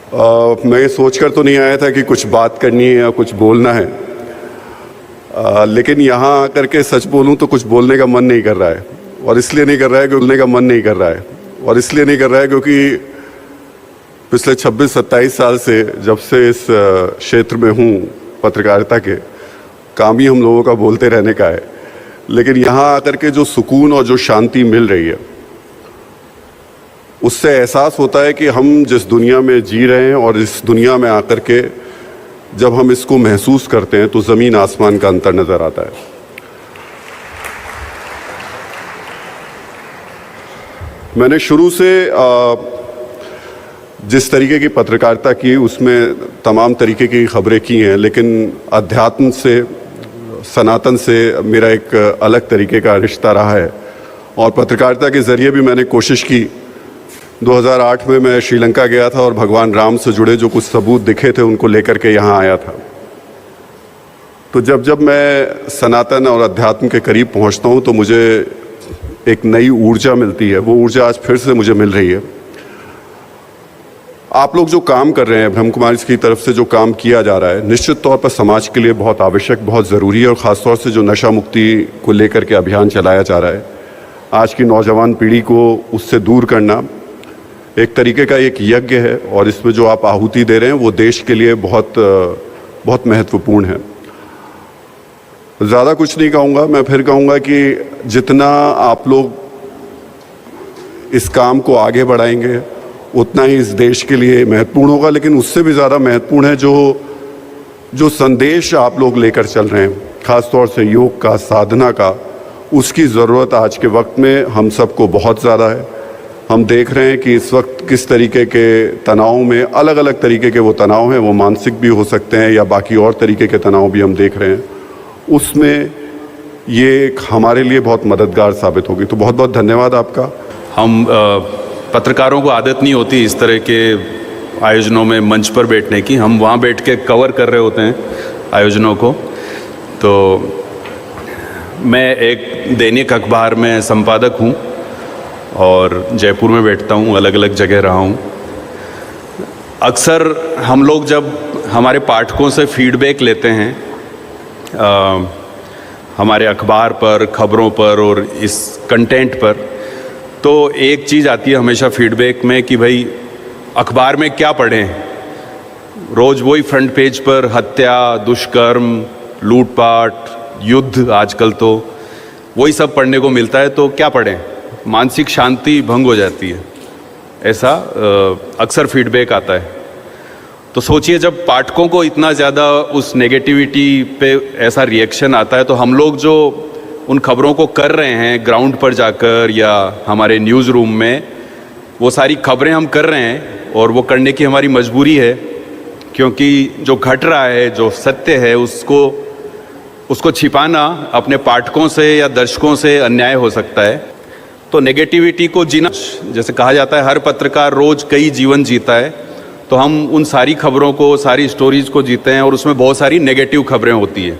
मैं ये सोच कर तो नहीं आया था कि कुछ बात करनी है या कुछ बोलना है, लेकिन यहाँ आकर के सच बोलूँ तो कुछ बोलने का मन नहीं कर रहा है। और इसलिए नहीं कर रहा है कि बोलने का मन नहीं कर रहा है, और इसलिए नहीं कर रहा है क्योंकि पिछले 26-27 साल से जब से इस क्षेत्र में हूँ पत्रकारिता के, काम ही हम लोगों का बोलते रहने का है। लेकिन यहाँ आकर के जो सुकून और जो शांति मिल रही है, उससे एहसास होता है कि हम जिस दुनिया में जी रहे हैं और इस दुनिया में आकर के जब हम इसको महसूस करते हैं तो ज़मीन आसमान का अंतर नज़र आता है। मैंने शुरू से जिस तरीके की पत्रकारिता की उसमें तमाम तरीके की खबरें की हैं, लेकिन अध्यात्म से, सनातन से मेरा एक अलग तरीके का रिश्ता रहा है। और पत्रकारिता के ज़रिए भी मैंने कोशिश की। 2008 में मैं श्रीलंका गया था और भगवान राम से जुड़े जो कुछ सबूत दिखे थे उनको लेकर के यहाँ आया था। तो जब जब मैं सनातन और अध्यात्म के करीब पहुँचता हूँ तो मुझे एक नई ऊर्जा मिलती है। वो ऊर्जा आज फिर से मुझे मिल रही है। आप लोग जो काम कर रहे हैं, ब्रह्म कुमारी की तरफ से जो काम किया जा रहा है, निश्चित तौर पर समाज के लिए बहुत आवश्यक, बहुत ज़रूरी है। और ख़ासतौर से जो नशा मुक्ति को लेकर के अभियान चलाया जा रहा है, आज की नौजवान पीढ़ी को उससे दूर करना एक तरीके का एक यज्ञ है। और इसमें जो आप आहुति दे रहे हैं वो देश के लिए बहुत बहुत महत्वपूर्ण है। ज़्यादा कुछ नहीं कहूँगा, मैं फिर कहूँगा कि जितना आप लोग इस काम को आगे बढ़ाएंगे उतना ही इस देश के लिए महत्वपूर्ण होगा। लेकिन उससे भी ज़्यादा महत्वपूर्ण है जो संदेश आप लोग लेकर चल रहे हैं, ख़ास तौर से योग का, साधना का, उसकी ज़रूरत आज के वक्त में हम सबको बहुत ज़्यादा है। हम देख रहे हैं कि इस वक्त किस तरीके के तनाव में, अलग अलग तरीके के वो तनाव हैं, वो मानसिक भी हो सकते हैं या बाकी और तरीके के तनाव भी हम देख रहे हैं। उसमें ये हमारे लिए बहुत मददगार साबित होगी। तो बहुत बहुत धन्यवाद आपका। हम पत्रकारों को आदत नहीं होती इस तरह के आयोजनों में मंच पर बैठने की। हम वहाँ बैठ के कवर कर रहे होते हैं आयोजनों को। तो मैं एक दैनिक अखबार में संपादक हूँ और जयपुर में बैठता हूँ, अलग अलग जगह रहा हूँ। अक्सर हम लोग जब हमारे पाठकों से फीडबैक लेते हैं हमारे अखबार पर, खबरों पर और इस कंटेंट पर, तो एक चीज़ आती है हमेशा फीडबैक में कि भाई अखबार में क्या पढ़ें। रोज़ वही फ्रंट पेज पर हत्या, दुष्कर्म, लूटपाट, युद्ध, आजकल तो वही सब पढ़ने को मिलता है, तो क्या पढ़ें, मानसिक शांति भंग हो जाती है, ऐसा अक्सर फीडबैक आता है। तो सोचिए जब पाठकों को इतना ज़्यादा उस नेगेटिविटी पे ऐसा रिएक्शन आता है, तो हम लोग जो उन खबरों को कर रहे हैं ग्राउंड पर जाकर या हमारे न्यूज़ रूम में, वो सारी खबरें हम कर रहे हैं और वो करने की हमारी मजबूरी है, क्योंकि जो घट रहा है, जो सत्य है, उसको छिपाना अपने पाठकों से या दर्शकों से अन्याय हो सकता है। तो नेगेटिविटी को जीना, जैसे कहा जाता है हर पत्रकार रोज़ कई जीवन जीता है, तो हम उन सारी खबरों को, सारी स्टोरीज़ को जीते हैं और उसमें बहुत सारी नेगेटिव खबरें होती है।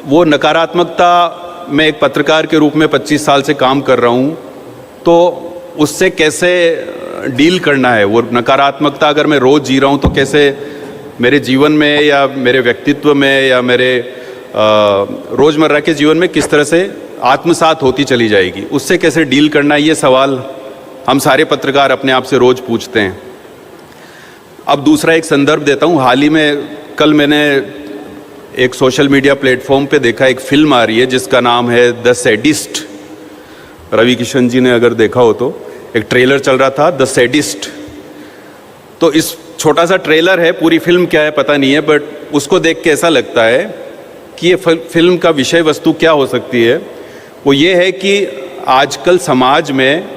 वो नकारात्मकता, मैं एक पत्रकार के रूप में 25 साल से काम कर रहा हूँ, तो उससे कैसे डील करना है। वो नकारात्मकता अगर मैं रोज़ जी रहा हूँ तो कैसे मेरे जीवन में या मेरे व्यक्तित्व में या मेरे रोज़मर्रा के जीवन में किस तरह से आत्मसात होती चली जाएगी, उससे कैसे डील करना है, ये सवाल हम सारे पत्रकार अपने आप से रोज़ पूछते हैं। अब दूसरा एक संदर्भ देता हूँ। हाल ही में कल मैंने एक सोशल मीडिया प्लेटफॉर्म पे देखा, एक फिल्म आ रही है जिसका नाम है द सैडिस्ट। रवि किशन जी ने अगर देखा हो तो एक ट्रेलर चल रहा था, द सैडिस्ट। तो इस छोटा सा ट्रेलर है, पूरी फिल्म क्या है पता नहीं है, बट उसको देख के ऐसा लगता है कि ये फिल्म का विषय वस्तु क्या हो सकती है। वो ये है कि आजकल समाज में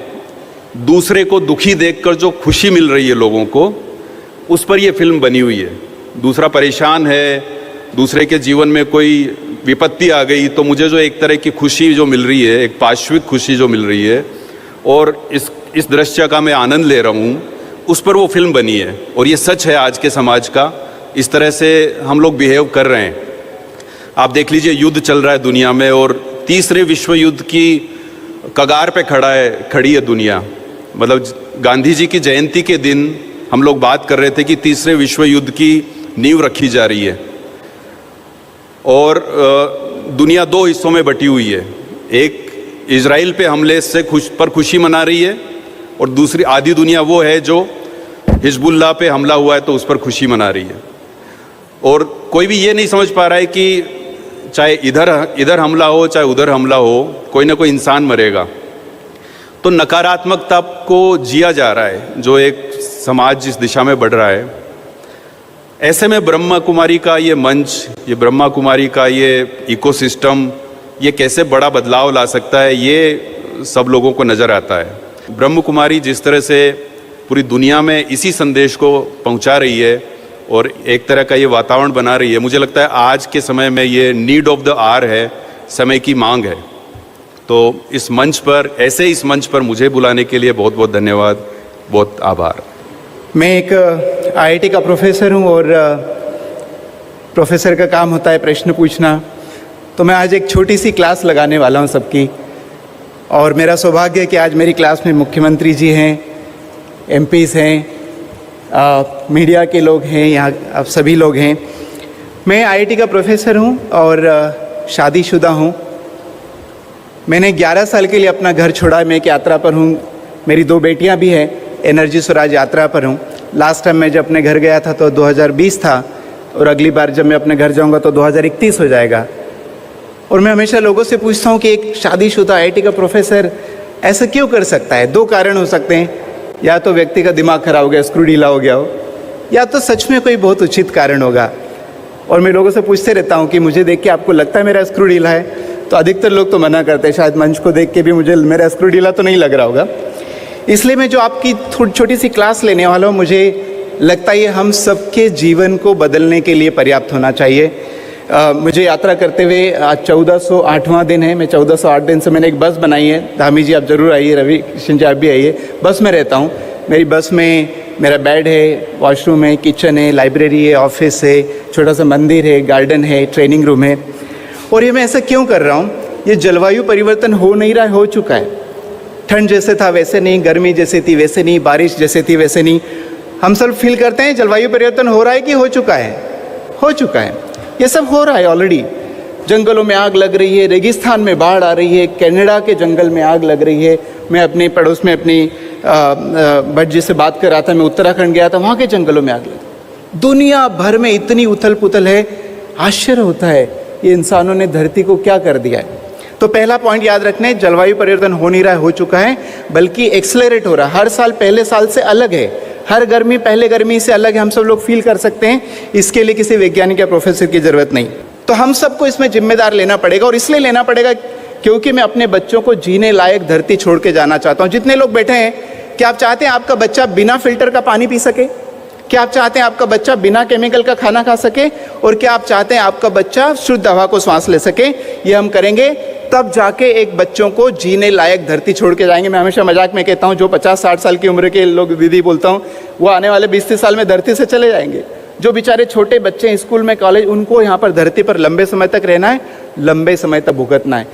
दूसरे को दुखी देखकर जो खुशी मिल रही है लोगों को, उस पर ये फिल्म बनी हुई है। दूसरा परेशान है, दूसरे के जीवन में कोई विपत्ति आ गई, तो मुझे जो एक तरह की खुशी जो मिल रही है, एक पार्श्विक खुशी जो मिल रही है, और इस दृश्य का मैं आनंद ले रहा हूँ, उस पर वो फिल्म बनी है। और ये सच है आज के समाज का, इस तरह से हम लोग बिहेव कर रहे हैं। आप देख लीजिए, युद्ध चल रहा है दुनिया में और तीसरे विश्व युद्ध की कगार पे खड़ी है दुनिया। मतलब गांधी जी की जयंती के दिन हम लोग बात कर रहे थे कि तीसरे विश्व युद्ध की नींव रखी जा रही है और दुनिया दो हिस्सों में बटी हुई है। एक इजराइल पे हमले से खुशी मना रही है और दूसरी आधी दुनिया वो है जो हिजबुल्लाह पे हमला हुआ है तो उस पर खुशी मना रही है। और कोई भी ये नहीं समझ पा रहा है कि चाहे इधर हमला हो चाहे उधर हमला हो, कोई ना कोई इंसान मरेगा। तो नकारात्मकता को जिया जा रहा है जो एक समाज जिस दिशा में बढ़ रहा है। ऐसे में ब्रह्मा कुमारी का ये मंच, ये ब्रह्मा कुमारी का ये इकोसिस्टम, ये कैसे बड़ा बदलाव ला सकता है, ये सब लोगों को नज़र आता है। ब्रह्म कुमारी जिस तरह से पूरी दुनिया में इसी संदेश को पहुंचा रही है और एक तरह का ये वातावरण बना रही है, मुझे लगता है आज के समय में ये नीड ऑफ द आवर है, समय की मांग है। तो इस मंच पर, ऐसे इस मंच पर मुझे बुलाने के लिए बहुत बहुत धन्यवाद, बहुत आभार। मैं एक आईआईटी का प्रोफेसर हूं और प्रोफेसर का काम होता है प्रश्न पूछना। तो मैं आज एक छोटी सी क्लास लगाने वाला हूं सबकी, और मेरा सौभाग्य है कि आज मेरी क्लास में मुख्यमंत्री जी हैं, एमपीज़ हैं, मीडिया के लोग हैं, यहाँ आप सभी लोग हैं। मैं आईआईटी का प्रोफेसर हूँ और शादीशुदा हूँ। मैंने 11 साल के लिए अपना घर छोड़ा। मैं एक यात्रा पर हूँ, मेरी 2 बेटियाँ भी हैं, एनर्जी स्वराज यात्रा पर हूँ। लास्ट टाइम मैं जब अपने घर गया था तो 2020 था और अगली बार जब मैं अपने घर जाऊँगा तो 2031 हो जाएगा। और मैं हमेशा लोगों से पूछता हूँ कि एक शादीशुदा आईआईटी का प्रोफेसर ऐसा क्यों कर सकता है। 2 कारण हो सकते हैं, या तो व्यक्ति का दिमाग खराब हो गया, स्क्रू ढीला हो गया हो, या तो सच में कोई बहुत उचित कारण होगा। और मैं लोगों से पूछते रहता हूँ कि मुझे देख के आपको लगता है मेरा स्क्रू ढीला है, तो अधिकतर लोग तो मना करते हैं। शायद मंच को देख के भी मुझे मेरा स्क्रू ढीला तो नहीं लग रहा होगा। इसलिए मैं जो आपकी थोड़ी छोटी सी क्लास लेने वाला हूँ, मुझे लगता है ये हम सबके जीवन को बदलने के लिए पर्याप्त होना चाहिए। मुझे यात्रा करते हुए आज 1408वां दिन है। मैं 1408 दिन से मैंने एक बस बनाई है। धामी जी आप ज़रूर आइए, रवि किशन जी आप भी आइए। बस में रहता हूँ। मेरी बस में मेरा बेड है, वॉशरूम है, किचन है, लाइब्रेरी है, ऑफिस है, छोटा सा मंदिर है, गार्डन है, ट्रेनिंग रूम है। और ये मैं ऐसा क्यों कर रहा हूँ? ये जलवायु परिवर्तन हो नहीं रहा, हो चुका है। ठंड जैसे था वैसे नहीं, गर्मी जैसे थी वैसे नहीं, बारिश जैसे थी वैसे नहीं। हम सब फील करते हैं जलवायु परिवर्तन हो रहा है कि हो चुका है? हो चुका है। ये सब हो रहा है ऑलरेडी। जंगलों में आग लग रही है, रेगिस्तान में बाढ़ आ रही है, कनाडा के जंगल में आग लग रही है। मैं अपने पड़ोस में अपनी भट्ट जी से बात कर रहा था, मैं उत्तराखंड गया था, वहाँ के जंगलों में आग लगी। दुनिया भर में इतनी उथल पुथल है, आश्चर्य होता है ये इंसानों ने धरती को क्या कर दिया है। तो पहला पॉइंट याद रखना है, जलवायु परिवर्तन हो नहीं रहा है, हो चुका है, बल्कि एक्सेलरेट हो रहा है। हर साल पहले साल से अलग है, हर गर्मी पहले गर्मी से अलग है। हम सब लोग फील कर सकते हैं। इसके लिए किसी वैज्ञानिक या प्रोफेसर की ज़रूरत नहीं। तो हम सबको इसमें जिम्मेदार लेना पड़ेगा, और इसलिए लेना पड़ेगा क्योंकि मैं अपने बच्चों को जीने लायक धरती छोड़ के जाना चाहता हूँ। जितने लोग बैठे हैं, क्या आप चाहते हैं आपका बच्चा बिना फिल्टर का पानी पी सके? क्या आप चाहते हैं आपका बच्चा बिना केमिकल का खाना खा सके? और क्या आप चाहते हैं आपका बच्चा शुद्ध हवा को सांस ले सके? ये हम करेंगे तब जाके एक बच्चों को जीने लायक धरती छोड़ के जाएंगे। मैं हमेशा मजाक में कहता हूँ, जो 50-60 साल की उम्र के लोग दीदी बोलता हूँ, वो आने वाले 20-30 साल में धरती से चले जाएंगे। जो बेचारे छोटे बच्चे हैं स्कूल में, कॉलेज, उनको यहाँ पर धरती पर लंबे समय तक रहना है, लंबे समय तक भुगतना है।